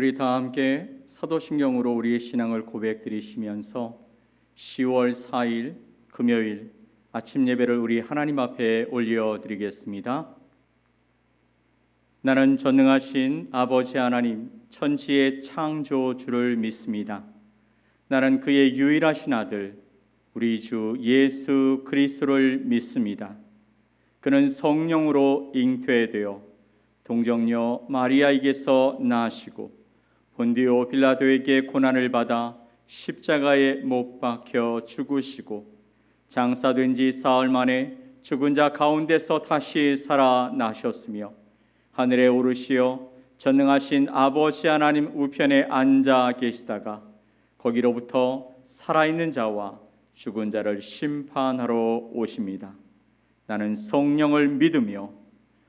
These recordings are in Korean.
우리 다 함께 사도신경으로 우리의 신앙을 고백드리시면서 10월 4일 금요일 아침 예배를 우리 하나님 앞에 올려드리겠습니다. 나는 전능하신 아버지 하나님 천지의 창조주를 믿습니다. 나는 그의 유일하신 아들 우리 주 예수 그리스도를 믿습니다. 그는 성령으로 잉태되어 동정녀 마리아에게서 나시고 본디오 빌라도에게 고난을 받아 십자가에 못 박혀 죽으시고 장사된 지 사흘 만에 죽은 자 가운데서 다시 살아나셨으며 하늘에 오르시어 전능하신 아버지 하나님 우편에 앉아 계시다가 거기로부터 살아있는 자와 죽은 자를 심판하러 오십니다. 나는 성령을 믿으며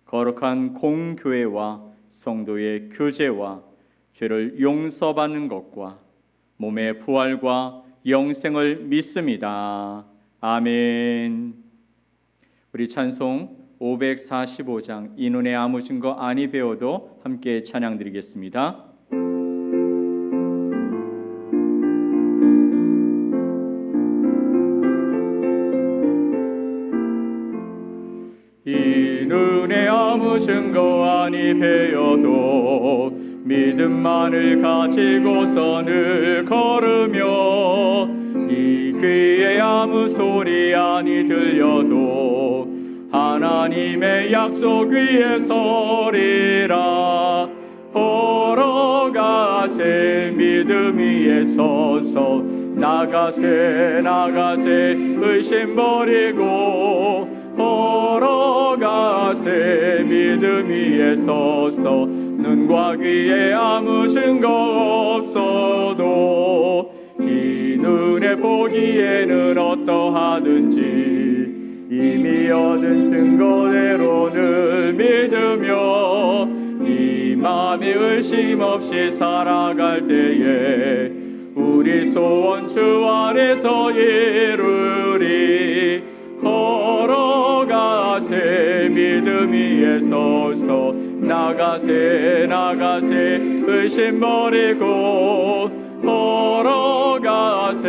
거룩한 공교회와 성도의 교제와 죄를 용서받는 것과 몸의 부활과 영생을 믿습니다. 아멘. 우리 찬송 545장 이 눈에 아무 증거 아니 배워도 함께 찬양 드리겠습니다. 이 눈에 아무 증거 아니 배워도 믿음만을 가지고서 늘 걸으며 이 귀에 아무 소리 아니 들려도 하나님의 약속 위에 서리라. 보러 가세 믿음 위에 서서 나가세 나가세 의심 버리고 걸어가세 믿음 위에 서서 눈과 귀에 아무 증거 없어도 이 눈에 보기에는 어떠하든지 이미 얻은 증거대로 늘 믿으며 이 맘이 의심 없이 살아갈 때에 우리 소원 주 안에서 이루리 걸어가세 믿음 위에 서서 나가세 나가세 의심 버리고 걸어가세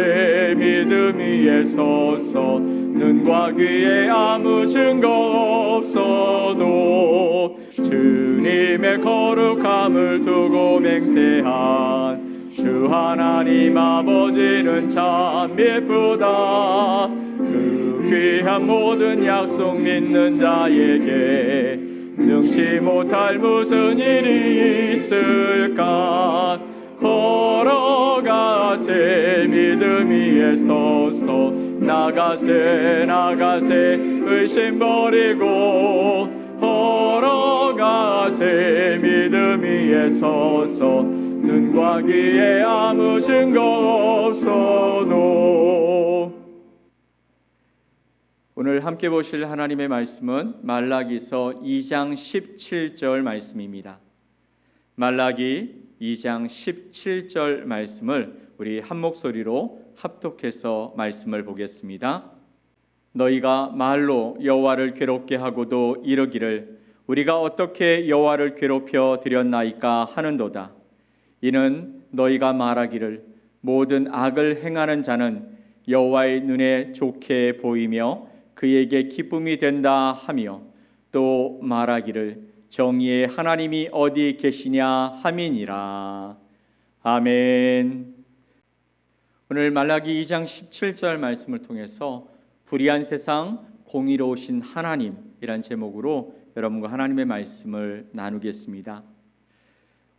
믿음 위에 서서 눈과 귀에 아무 증거 없어도 주님의 거룩함을 두고 맹세한 주 하나님 아버지는 참 예쁘다. 그 귀한 모든 약속 믿는 자에게 능치 못할 무슨 일이 있을까. 걸어가세 믿음 위에 서서 나가세 나가세 의심 버리고 걸어가세 믿음 위에 서서 눈과 귀에 아무 증거 없어도. 오늘 함께 보실 하나님의 말씀은 말라기서 2장 17절 말씀입니다. 말라기 2장 17절 말씀을 우리 한 목소리로 합독해서 말씀을 보겠습니다. 너희가 말로 여호와를 괴롭게 하고도 이르기를 우리가 어떻게 여호와를 괴롭혀 드렸나이까 하는도다. 이는 너희가 말하기를 모든 악을 행하는 자는 여호와의 눈에 좋게 보이며 그에게 기쁨이 된다 하며 또 말하기를 정의의 하나님이 어디 계시냐 함이니라. 아멘. 오늘 말라기 2장 17절 말씀을 통해서 불의한 세상 공의로우신 하나님이란 제목으로 여러분과 하나님의 말씀을 나누겠습니다.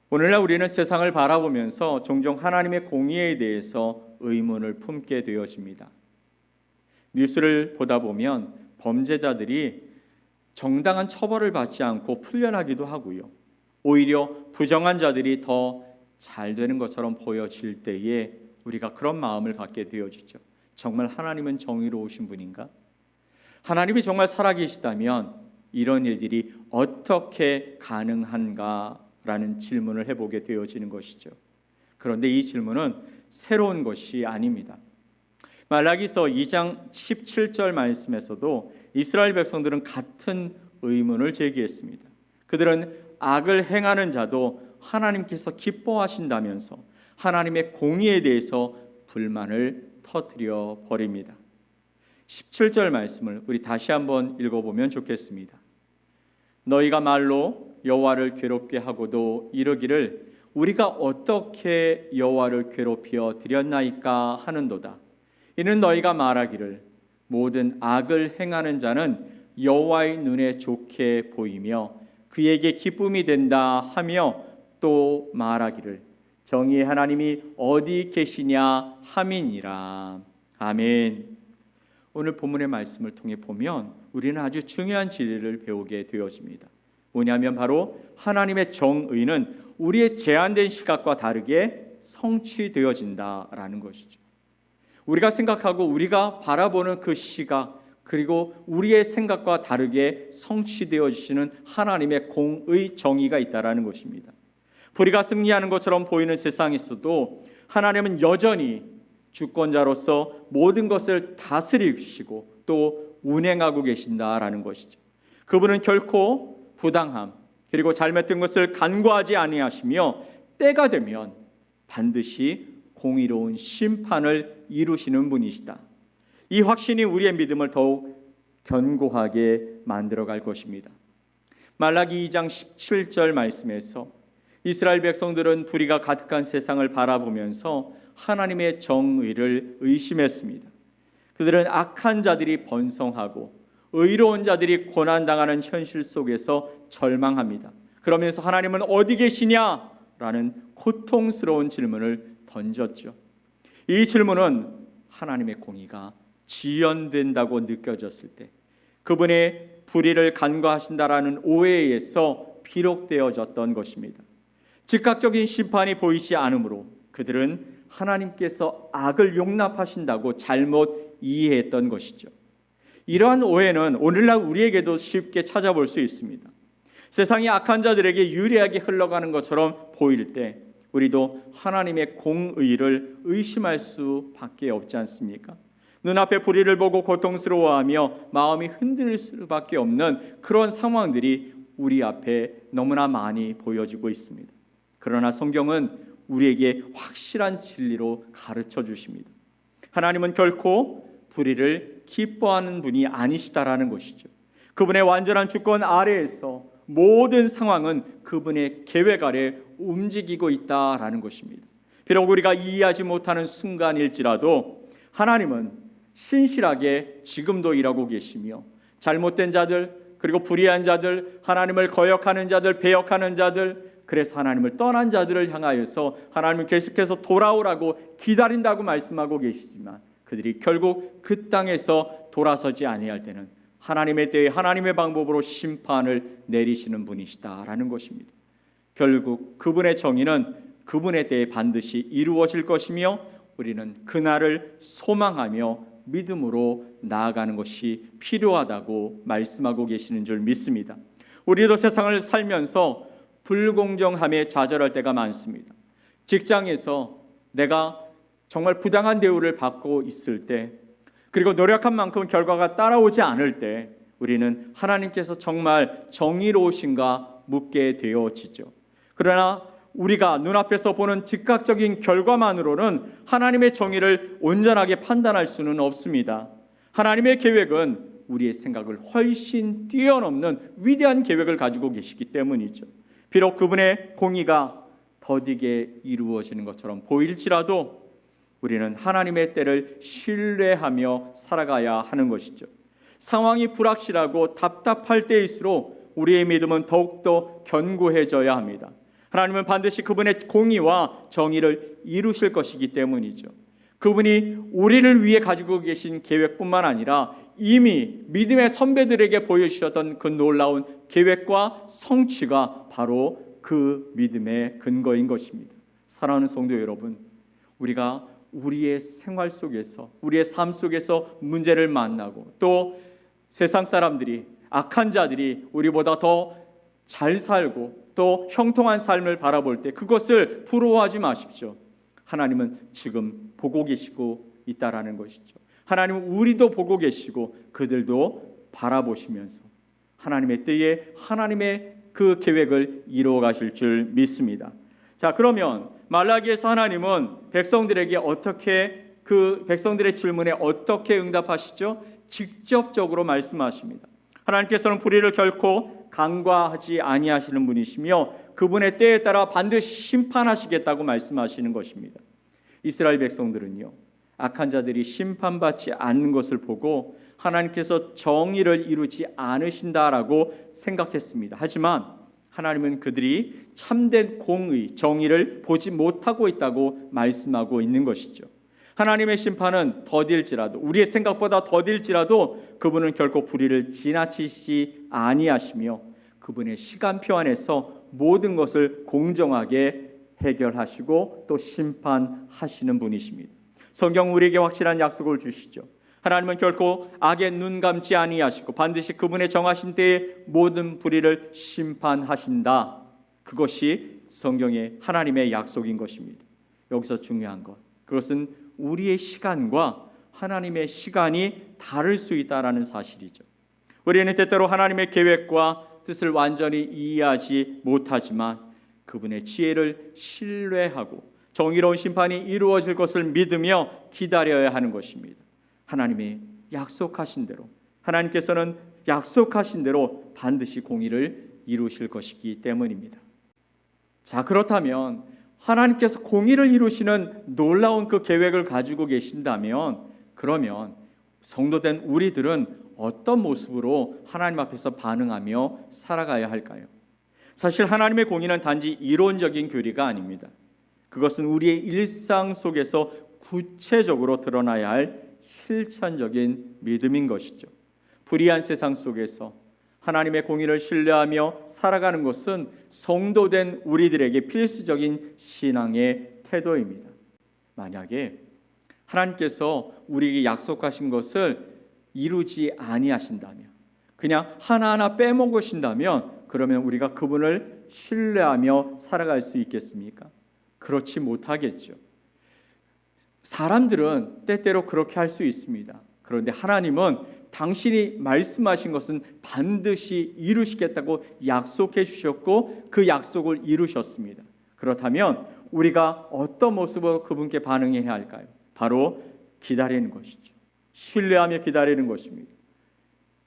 오늘날 우리는 세상을 바라보면서 종종 하나님의 공의에 대해서 의문을 품게 되어집니다. 뉴스를 보다 보면 범죄자들이 정당한 처벌을 받지 않고 풀려나기도 하고요. 오히려 부정한 자들이 더 잘 되는 것처럼 보여질 때에 우리가 그런 마음을 갖게 되어지죠. 정말 하나님은 정의로우신 분인가? 하나님이 정말 살아계시다면 이런 일들이 어떻게 가능한가라는 질문을 해보게 되어지는 것이죠. 그런데 이 질문은 새로운 것이 아닙니다. 말라기서 2장 17절 말씀에서도 이스라엘 백성들은 같은 의문을 제기했습니다. 그들은 악을 행하는 자도 하나님께서 기뻐하신다면서 하나님의 공의에 대해서 불만을 터뜨려 버립니다. 17절 말씀을 우리 다시 한번 읽어보면 좋겠습니다. 너희가 말로 여호와를 괴롭게 하고도 이르기를 우리가 어떻게 여호와를 괴롭혀 드렸나이까 하는도다. 이는 너희가 말하기를 모든 악을 행하는 자는 여호와의 눈에 좋게 보이며 그에게 기쁨이 된다 하며 또 말하기를 정의의 하나님이 어디 계시냐 함이니라. 아멘. 오늘 본문의 말씀을 통해 보면 우리는 아주 중요한 진리를 배우게 되어집니다. 뭐냐면 바로 하나님의 정의는 우리의 제한된 시각과 다르게 성취되어진다라는 것이죠. 우리가 생각하고 우리가 바라보는 그 시각 그리고 우리의 생각과 다르게 성취되어지시는 하나님의 공의 정의가 있다라는 것입니다. 불의가 승리하는 것처럼 보이는 세상에서도 하나님은 여전히 주권자로서 모든 것을 다스리시고 또 운행하고 계신다라는 것이죠. 그분은 결코 부당함 그리고 잘못된 것을 간과하지 아니하시며 때가 되면 반드시 공의로운 심판을 이루시는 분이시다. 이 확신이 우리의 믿음을 더욱 견고하게 만들어갈 것입니다. 말라기 2장 17절 말씀에서 이스라엘 백성들은 불의가 가득한 세상을 바라보면서 하나님의 정의를 의심했습니다. 그들은 악한 자들이 번성하고 의로운 자들이 고난당하는 현실 속에서 절망합니다. 그러면서 하나님은 어디 계시냐라는 고통스러운 질문을 던졌죠. 이 질문은 하나님의 공의가 지연된다고 느껴졌을 때, 그분의 불의를 간과하신다라는 오해에 의해서 비록되어졌던 것입니다. 즉각적인 심판이 보이지 않으므로 그들은 하나님께서 악을 용납하신다고 잘못 이해했던 것이죠. 이러한 오해는 오늘날 우리에게도 쉽게 찾아볼 수 있습니다. 세상이 악한 자들에게 유리하게 흘러가는 것처럼 보일 때 우리도 하나님의 공의를 의심할 수밖에 없지 않습니까? 눈앞에 불의를 보고 고통스러워하며 마음이 흔들릴 수밖에 없는 그런 상황들이 우리 앞에 너무나 많이 보여지고 있습니다. 그러나 성경은 우리에게 확실한 진리로 가르쳐 주십니다. 하나님은 결코 불의를 기뻐하는 분이 아니시다라는 것이죠. 그분의 완전한 주권 아래에서 모든 상황은 그분의 계획 아래 움직이고 있다라는 것입니다. 비록 우리가 이해하지 못하는 순간일지라도 하나님은 신실하게 지금도 일하고 계시며, 잘못된 자들, 그리고 불의한 자들, 하나님을 거역하는 자들, 배역하는 자들, 그래서 하나님을 떠난 자들을 향하여서 하나님은 계속해서 돌아오라고 기다린다고 말씀하고 계시지만, 그들이 결국 그 땅에서 돌아서지 아니할 때는 하나님의 때에 하나님의 방법으로 심판을 내리시는 분이시다라는 것입니다. 결국 그분의 정의는 그분의 때에 반드시 이루어질 것이며, 우리는 그날을 소망하며 믿음으로 나아가는 것이 필요하다고 말씀하고 계시는 줄 믿습니다. 우리도 세상을 살면서 불공정함에 좌절할 때가 많습니다. 직장에서 내가 정말 부당한 대우를 받고 있을 때, 그리고 노력한 만큼 결과가 따라오지 않을 때 우리는 하나님께서 정말 정의로우신가 묻게 되어지죠. 그러나 우리가 눈앞에서 보는 즉각적인 결과만으로는 하나님의 정의를 온전하게 판단할 수는 없습니다. 하나님의 계획은 우리의 생각을 훨씬 뛰어넘는 위대한 계획을 가지고 계시기 때문이죠. 비록 그분의 공의가 더디게 이루어지는 것처럼 보일지라도 우리는 하나님의 때를 신뢰하며 살아가야 하는 것이죠. 상황이 불확실하고 답답할 때일수록 우리의 믿음은 더욱더 견고해져야 합니다. 하나님은 반드시 그분의 공의와 정의를 이루실 것이기 때문이죠. 그분이 우리를 위해 가지고 계신 계획뿐만 아니라 이미 믿음의 선배들에게 보여주셨던 그 놀라운 계획과 성취가 바로 그 믿음의 근거인 것입니다. 사랑하는 성도 여러분, 우리가 우리의 생활 속에서, 우리의 삶 속에서 문제를 만나고, 또 세상 사람들이, 악한 자들이 우리보다 더 잘 살고 또 형통한 삶을 바라볼 때 그것을 부러워하지 마십시오. 하나님은 지금 보고 계시고 있다라는 것이죠. 하나님은 우리도 보고 계시고 그들도 바라보시면서 하나님의 때에 하나님의 그 계획을 이루어 가실 줄 믿습니다. 자, 그러면 말라기에서 하나님은 백성들에게 어떻게, 그 백성들의 질문에 어떻게 응답하시죠? 직접적으로 말씀하십니다. 하나님께서는 불의를 결코 간과하지 아니하시는 분이시며 그분의 때에 따라 반드시 심판하시겠다고 말씀하시는 것입니다. 이스라엘 백성들은요, 악한 자들이 심판받지 않는 것을 보고 하나님께서 정의를 이루지 않으신다라고 생각했습니다. 하지만 하나님은 그들이 참된 공의, 정의를 보지 못하고 있다고 말씀하고 있는 것이죠. 하나님의 심판은 더딜지라도, 우리의 생각보다 더딜지라도 그분은 결코 불의를 지나치시지 아니하시며 그분의 시간표 안에서 모든 것을 공정하게 해결하시고 또 심판하시는 분이십니다. 성경 우리에게 확실한 약속을 주시죠. 하나님은 결코 악에 눈 감지 아니하시고 반드시 그분의 정하신 때에 모든 불의를 심판하신다. 그것이 성경의 하나님의 약속인 것입니다. 여기서 중요한 것, 그것은 우리의 시간과 하나님의 시간이 다를 수 있다라는 사실이죠. 우리는 때때로 하나님의 계획과 뜻을 완전히 이해하지 못하지만 그분의 지혜를 신뢰하고 정의로운 심판이 이루어질 것을 믿으며 기다려야 하는 것입니다. 하나님의 약속하신 대로, 하나님께서는 약속하신 대로 반드시 공의를 이루실 것이기 때문입니다. 자, 그렇다면 하나님께서 공의를 이루시는 놀라운 그 계획을 가지고 계신다면, 그러면 성도된 우리들은 어떤 모습으로 하나님 앞에서 반응하며 살아가야 할까요? 사실 하나님의 공의는 단지 이론적인 교리가 아닙니다. 그것은 우리의 일상 속에서 구체적으로 드러나야 할 실천적인 믿음인 것이죠. 불의한 세상 속에서 하나님의 공의를 신뢰하며 살아가는 것은 성도된 우리들에게 필수적인 신앙의 태도입니다. 만약에 하나님께서 우리에게 약속하신 것을 이루지 아니하신다면, 그냥 하나하나 빼먹으신다면, 그러면 우리가 그분을 신뢰하며 살아갈 수 있겠습니까? 그렇지 못하겠죠. 사람들은 때때로 그렇게 할 수 있습니다. 그런데 하나님은 당신이 말씀하신 것은 반드시 이루시겠다고 약속해 주셨고 그 약속을 이루셨습니다. 그렇다면 우리가 어떤 모습으로 그분께 반응해야 할까요? 바로 기다리는 것이죠. 신뢰하며 기다리는 것입니다.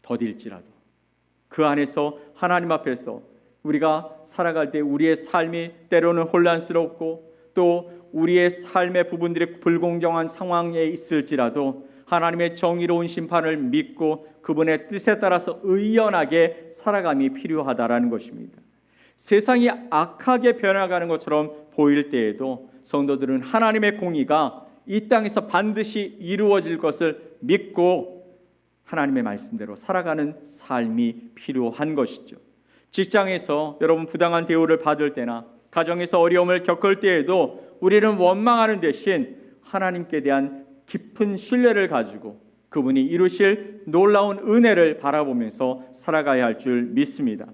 더딜지라도 그 안에서 하나님 앞에서 우리가 살아갈 때 우리의 삶이 때로는 혼란스럽고 또 우리의 삶의 부분들이 불공정한 상황에 있을지라도 하나님의 정의로운 심판을 믿고 그분의 뜻에 따라서 의연하게 살아감이 필요하다라는 것입니다. 세상이 악하게 변화가는 것처럼 보일 때에도 성도들은 하나님의 공의가 이 땅에서 반드시 이루어질 것을 믿고 하나님의 말씀대로 살아가는 삶이 필요한 것이죠. 직장에서 여러분 부당한 대우를 받을 때나 가정에서 어려움을 겪을 때에도 우리는 원망하는 대신 하나님께 대한 깊은 신뢰를 가지고 그분이 이루실 놀라운 은혜를 바라보면서 살아가야 할 줄 믿습니다.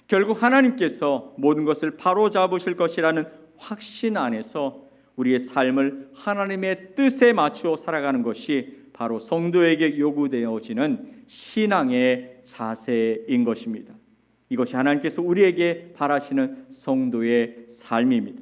결국 하나님께서 모든 것을 바로잡으실 것이라는 확신 안에서 우리의 삶을 하나님의 뜻에 맞추어 살아가는 것이 바로 성도에게 요구되어지는 신앙의 자세인 것입니다. 이것이 하나님께서 우리에게 바라시는 성도의 삶입니다.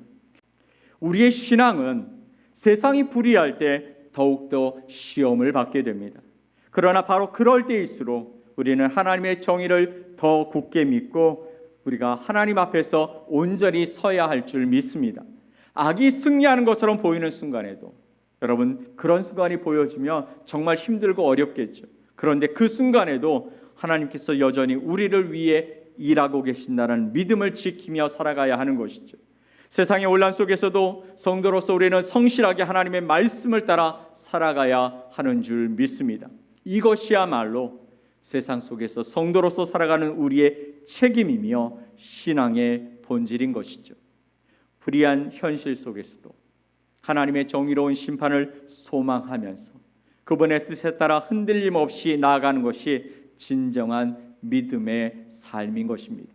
우리의 신앙은 세상이 불의할 때 더욱더 시험을 받게 됩니다. 그러나 바로 그럴 때일수록 우리는 하나님의 정의를 더 굳게 믿고 우리가 하나님 앞에서 온전히 서야 할 줄 믿습니다. 악이 승리하는 것처럼 보이는 순간에도 여러분 그런 순간이 보여지면 정말 힘들고 어렵겠죠. 그런데 그 순간에도 하나님께서 여전히 우리를 위해 일하고 계신다는 믿음을 지키며 살아가야 하는 것이죠. 세상의 혼란 속에서도 성도로서 우리는 성실하게 하나님의 말씀을 따라 살아가야 하는 줄 믿습니다. 이것이야말로 세상 속에서 성도로서 살아가는 우리의 책임이며 신앙의 본질인 것이죠. 불의한 현실 속에서도 하나님의 정의로운 심판을 소망하면서 그분의 뜻에 따라 흔들림 없이 나아가는 것이 진정한 믿음의 삶인 것입니다.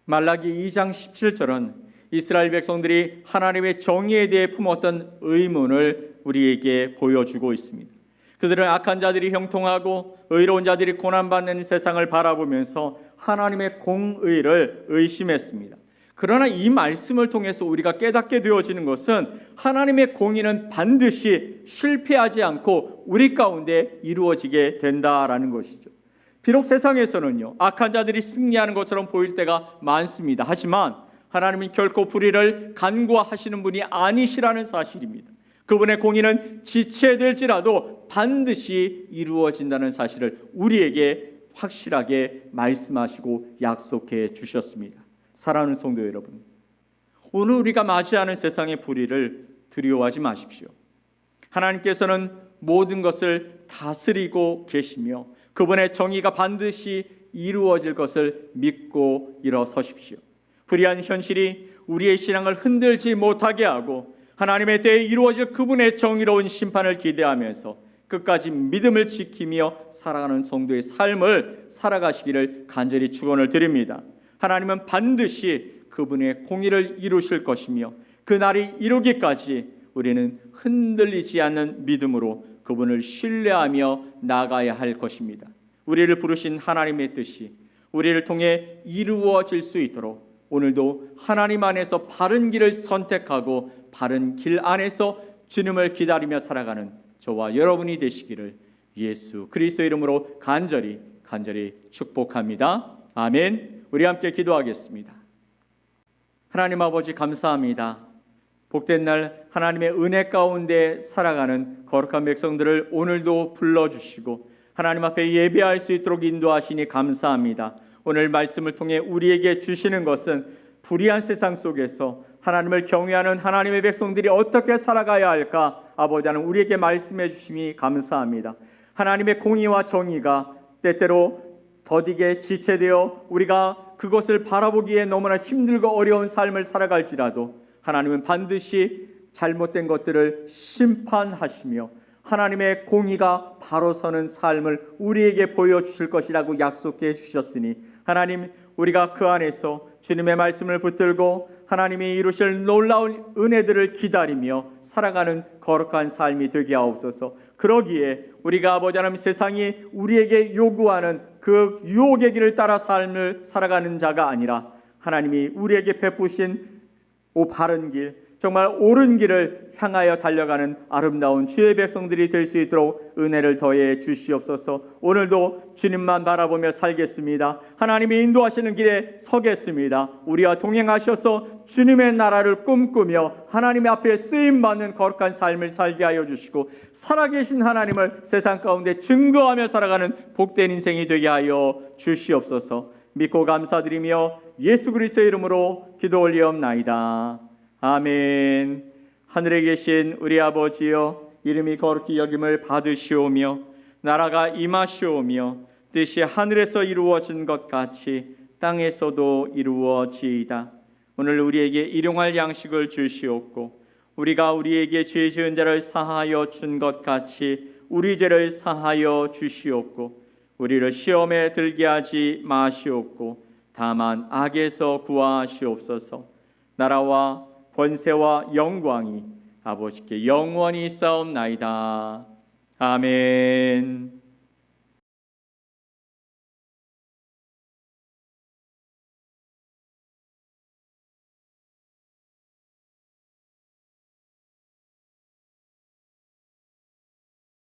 말라기 2장 17절은 이스라엘 백성들이 하나님의 정의에 대해 품었던 의문을 우리에게 보여주고 있습니다. 그들은 악한 자들이 형통하고 의로운 자들이 고난받는 세상을 바라보면서 하나님의 공의를 의심했습니다. 그러나 이 말씀을 통해서 우리가 깨닫게 되어지는 것은 하나님의 공의는 반드시 실패하지 않고 우리 가운데 이루어지게 된다라는 것이죠. 비록 세상에서는요 악한 자들이 승리하는 것처럼 보일 때가 많습니다. 하지만 하나님은 결코 불의를 간구하시는 분이 아니시라는 사실입니다. 그분의 공의는 지체될지라도 반드시 이루어진다는 사실을 우리에게 확실하게 말씀하시고 약속해 주셨습니다. 사랑하는 성도 여러분, 오늘 우리가 맞이하는 세상의 불의를 두려워하지 마십시오. 하나님께서는 모든 것을 다스리고 계시며 그분의 정의가 반드시 이루어질 것을 믿고 일어서십시오. 불의한 현실이 우리의 신앙을 흔들지 못하게 하고 하나님의 때에 이루어질 그분의 정의로운 심판을 기대하면서 끝까지 믿음을 지키며 살아가는 성도의 삶을 살아가시기를 간절히 축원을 드립니다. 하나님은 반드시 그분의 공의를 이루실 것이며 그 날이 이루기까지 우리는 흔들리지 않는 믿음으로 그분을 신뢰하며 나아가야 할 것입니다. 우리를 부르신 하나님의 뜻이 우리를 통해 이루어질 수 있도록 오늘도 하나님 안에서 바른 길을 선택하고 바른 길 안에서 주님을 기다리며 살아가는 저와 여러분이 되시기를 예수 그리스도의 이름으로 간절히 축복합니다. 아멘. 우리 함께 기도하겠습니다. 하나님 아버지 감사합니다. 복된 날 하나님의 은혜 가운데 살아가는 거룩한 백성들을 오늘도 불러주시고 하나님 앞에 예배할 수 있도록 인도하시니 감사합니다. 오늘 말씀을 통해 우리에게 주시는 것은 불의한 세상 속에서 하나님을 경외하는 하나님의 백성들이 어떻게 살아가야 할까 아버지 하나님 우리에게 말씀해 주심이 감사합니다. 하나님의 공의와 정의가 때때로 더디게 지체되어 우리가 그것을 바라보기에 너무나 힘들고 어려운 삶을 살아갈지라도 하나님은 반드시 잘못된 것들을 심판하시며 하나님의 공의가 바로 서는 삶을 우리에게 보여주실 것이라고 약속해 주셨으니 하나님, 우리가 그 안에서 주님의 말씀을 붙들고 하나님이 이루실 놀라운 은혜들을 기다리며 살아가는 거룩한 삶이 되게 하옵소서. 그러기에 우리가 아버지 하나님 세상이 우리에게 요구하는 그 유혹의 길을 따라 삶을 살아가는 자가 아니라 하나님이 우리에게 베푸신 바른 길, 정말 옳은 길을 향하여 달려가는 아름다운 주의 백성들이 될 수 있도록 은혜를 더해 주시옵소서. 오늘도 주님만 바라보며 살겠습니다. 하나님이 인도하시는 길에 서겠습니다. 우리와 동행하셔서 주님의 나라를 꿈꾸며 하나님 앞에 쓰임받는 거룩한 삶을 살게 하여 주시고 살아계신 하나님을 세상 가운데 증거하며 살아가는 복된 인생이 되게 하여 주시옵소서. 믿고 감사드리며 예수 그리스도의 이름으로 기도 올리옵나이다. 아멘. 하늘에 계신 우리 아버지여, 이름이 거룩히 여김을 받으시오며 나라가 임하시오며 뜻이 하늘에서 이루어진 것 같이 땅에서도 이루어지이다. 오늘 우리에게 일용할 양식을 주시옵고 우리가 우리에게 죄 지은 자를 사하여 준 것 같이 우리 죄를 사하여 주시옵고 우리를 시험에 들게 하지 마시옵고 다만 악에서 구하시옵소서. 나라와 권세와 영광이 아버지께 영원히 있사옵나이다. 아멘.